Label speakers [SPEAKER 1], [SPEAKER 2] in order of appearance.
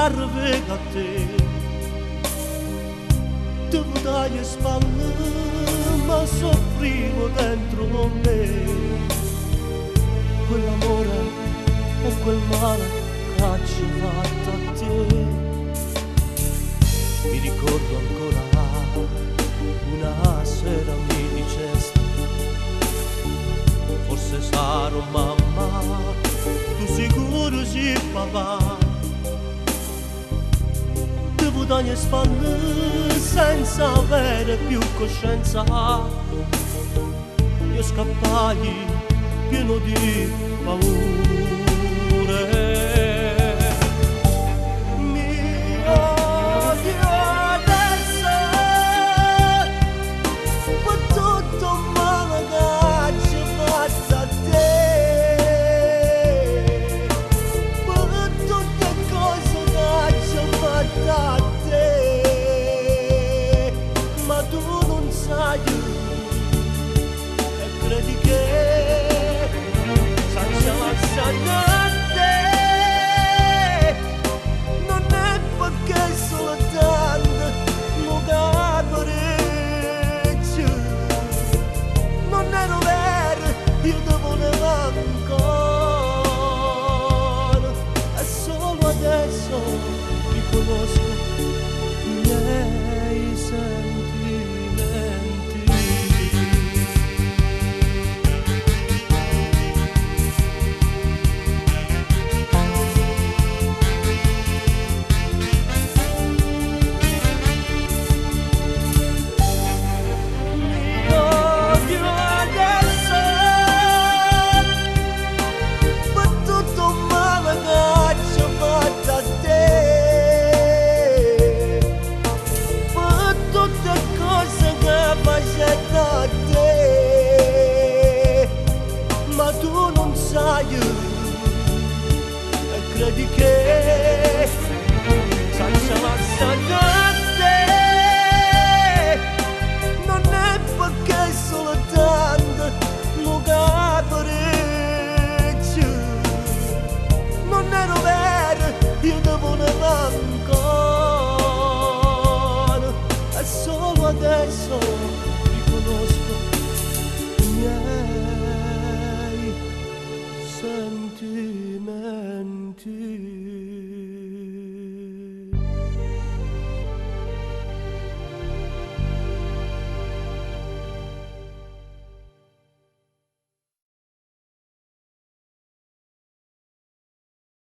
[SPEAKER 1] serve a te. Devo dargli spalle, ma soffrivo dentro me. Quell'amore e quel male che ci ha fatto a te. Mi ricordo ancora una sera mi dicesti, forse sarò mamma, tu sicuro sì papà. Devo dargli spalle senza avere più coscienza. Io scappai pieno di paure. Mi odio adesso per tutto il male che ci ho fatto a te, per tutte cose che ci ho fatto a te, ma tu non sai e credi che senza lasciare non è perché soltanto lo caporeccio non ero vero, io te volevo ancora e solo adesso riconosco i miei sentimenti. Ma tu non sai e credi che senza lasciare non è perché soltanto lo caporeccio non ero vero, io te volevo ancora e solo adesso riconosco i miei sentimenti.